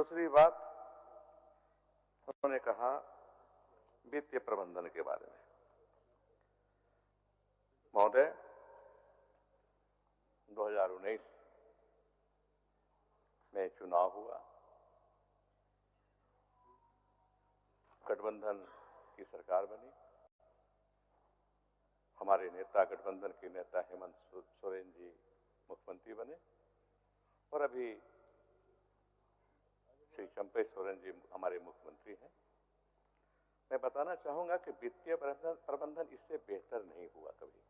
दूसरी बात उन्होंने कहा वित्तीय प्रबंधन के बारे में। महोदय, 2019 में चुनाव हुआ, गठबंधन की सरकार बनी, हमारे नेता गठबंधन के नेता हेमंत सोरेन जी मुख्यमंत्री बने और अभी श्री चंपई सोरेन जी हमारे मुख्यमंत्री हैं। मैं बताना चाहूंगा कि वित्तीय प्रबंधन इससे बेहतर नहीं हुआ कभी।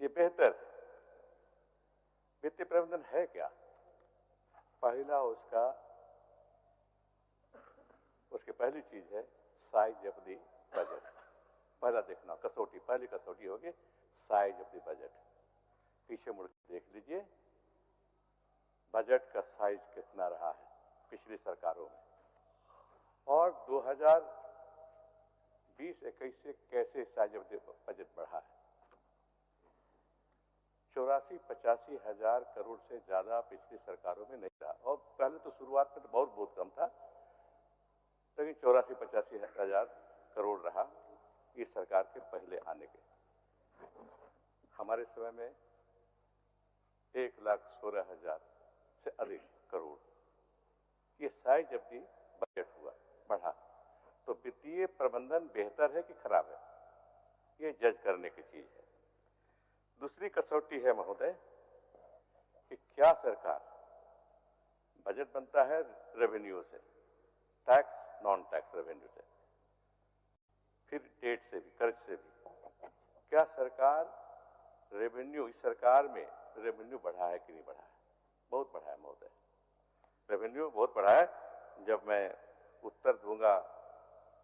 ये बेहतर वित्तीय प्रबंधन है क्या? पहला उसकी पहली चीज है साइज ऑफ द बजट। पहला देखना कसौटी, पहली कसौटी होगी साइज ऑफ द बजट। पीछे मुड़ के देख लीजिए बजट का साइज कितना रहा है पिछली सरकारों में और 2020-21 से कैसे साइज ऑफ द बजट बढ़ा है। 84-85 हजार करोड़ से ज्यादा पिछली सरकारों में नहीं रहा और पहले तो शुरुआत में तो बहुत कम था, लेकिन 84-85 हजार करोड़ रहा इस सरकार के पहले आने के। हमारे समय में 1,16,000 से अधिक करोड़ ये साइज ऑफ द बजट हुआ बढ़ा। तो वित्तीय प्रबंधन बेहतर है कि खराब है, ये जज करने की चीज है। दूसरी कसौटी है महोदय कि क्या सरकार, बजट बनता है रेवेन्यू से, टैक्स नॉन टैक्स रेवेन्यू से, फिर डेट से भी, कर्ज से भी, क्या सरकार रेवेन्यू, इस सरकार में रेवेन्यू बढ़ा है कि नहीं बढ़ा है? बहुत बढ़ा है महोदय, रेवेन्यू बहुत बढ़ा है। जब मैं उत्तर दूंगा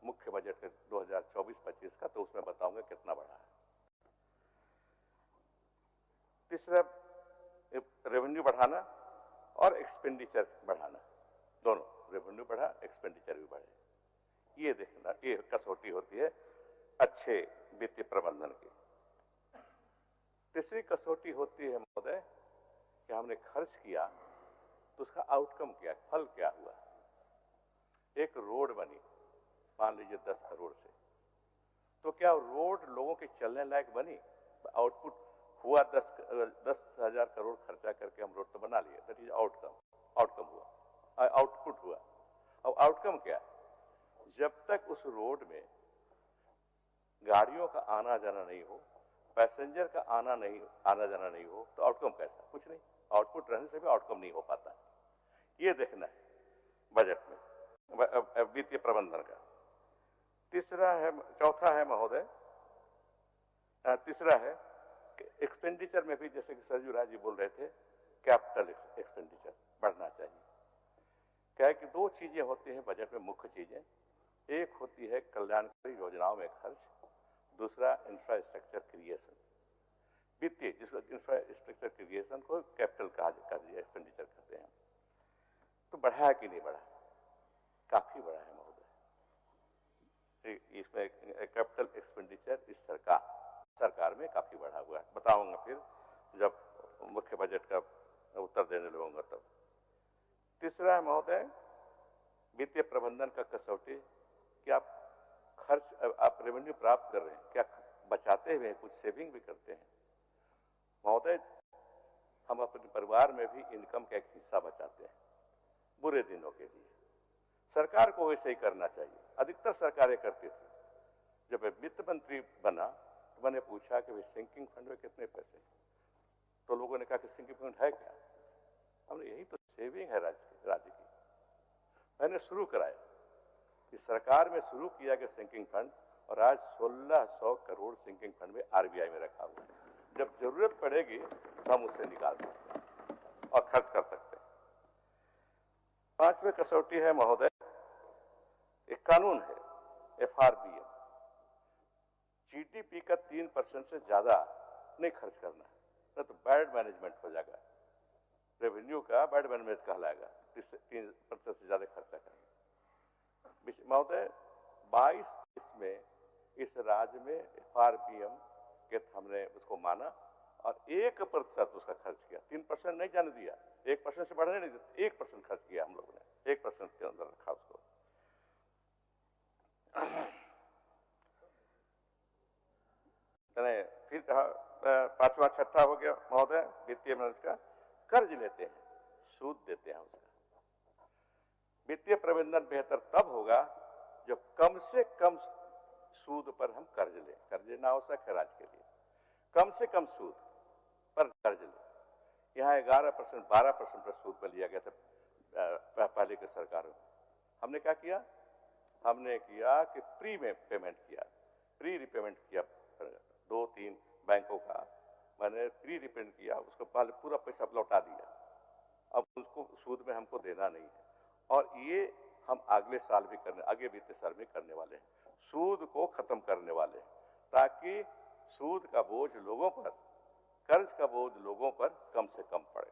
मुख्य बजट 2024-25 का तो उसमें बताऊंगा कितना बढ़ा है। तीसरा रेवेन्यू बढ़ाना और एक्सपेंडिचर बढ़ाना, दोनों रेवेन्यू बढ़ा, एक्सपेंडिचर भी बढ़े, ये देखना, ये कसौटी होती है अच्छे वित्तीय प्रबंधन की। तीसरी कसौटी होती है महोदय कि हमने खर्च किया तो उसका आउटकम क्या, फल क्या हुआ। एक रोड बनी मान लीजिए 10 करोड़ से, तो क्या रोड लोगों के चलने लायक बनी? आउटपुट हुआ 10,000 करोड़ खर्चा करके हम रोड तो बना लिए, दैट इज आउटकम हुआ, आउटपुट हुआ। अब आउटकम क्या? जब तक उस रोड में गाड़ियों का आना जाना नहीं हो, पैसेंजर का आना जाना नहीं हो, तो आउटकम कैसा? कुछ नहीं। आउटपुट रहने से भी आउटकम नहीं हो पाता। ये देखना है बजट में वित्तीय प्रबंधन का। चौथा है महोदय, तीसरा है कि एक्सपेंडिचर में भी, जैसे कि सरजू राय जी बोल रहे थे, कैपिटल एक्सपेंडिचर बढ़ना चाहिए। क्या है कि दो चीजें होती हैं बजट में, मुख्य चीजें। एक होती है कल्याणकारी योजनाओं में खर्च, दूसरा इंफ्रास्ट्रक्चर क्रिएशन। वित्तीय, जिसको इंफ्रास्ट्रक्चर क्रिएशन को कैपिटल कहा एक्सपेंडिचर कहते हैं। तो बढ़ा है कि नहीं बढ़ा? काफी बढ़ा है महोदय। इसमें कैपिटल एक्सपेंडिचर इस सरकार में काफी बढ़ा हुआ है। बताऊंगा फिर जब मुख्य बजट का उत्तर देने लगूंगा तब। तीसरा है महोदय वित्तीय प्रबंधन का कसौटी कि आप रेवेन्यू प्राप्त कर रहे हैं, क्या बचाते हुए कुछ सेविंग भी करते हैं? महोदय, हम अपने परिवार में भी इनकम का एक हिस्सा बचाते हैं बुरे दिनों के लिए। सरकार को वैसे ही करना चाहिए, अधिकतर सरकारें करती थी। जब मैं वित्त मंत्री बना तो मैंने पूछा कि भाई सिंकिंग फंड में कितने पैसे, तो लोगों ने कहा कि सिंकिंग फंड है क्या? हमने यही तो सेविंग है राज्य की। मैंने शुरू कराया, कि सरकार में शुरू किया गया सिंकिंग फंड, और आज 1600 करोड़ सिंकिंग फंड में आरबीआई में रखा हुआ है। जब जरूरत पड़ेगी तो हम उससे निकाल सकते हैं और खर्च कर सकते हैं। पांचवें कसौटी है महोदय, एक कानून है FRBM, जीडीपी का 3% से ज्यादा नहीं खर्च करना है, नहीं तो बैड मैनेजमेंट हो जाएगा, रेवेन्यू का बैड मैनेजमेंट कहलाएगा 3% से ज्यादा खर्चा करना। महोदय 22 में इस राज्य में FRBM के हमने उसको माना और 1% उसका खर्च किया, 3% नहीं जाने दिया, 1% से बढ़ने नहीं दिया, 1% खर्च किया वित्तीय मदद का कर्ज लेते हैं, सूद देते हैं उसका। वित्तीय प्रबंधन बेहतर तब होगा जो कम से कम सूद पर हम कर्ज लें। कर्ज लेना आवश्यक है राज्य के लिए, कम से कम सूद पर कर्ज लें। यहाँ 11%, 12% पर सूद पर लिया गया था पहले की सरकारों में। हमने क्या किया? हमने किया कि प्री में पेमेंट किया, प्री रिपेमेंट किया 2-3 बैंकों का, मैंने प्री रिपेमेंट किया, उसको पहले पूरा पैसा लौटा दिया, अब उसको सूद में हमको देना नहीं है। और ये हम अगले साल भी आगे वित्तीय साल में करने वाले हैं, सूद को खत्म करने वाले हैं, ताकि सूद का बोझ लोगों पर, कर्ज का बोझ लोगों पर कम से कम पड़े।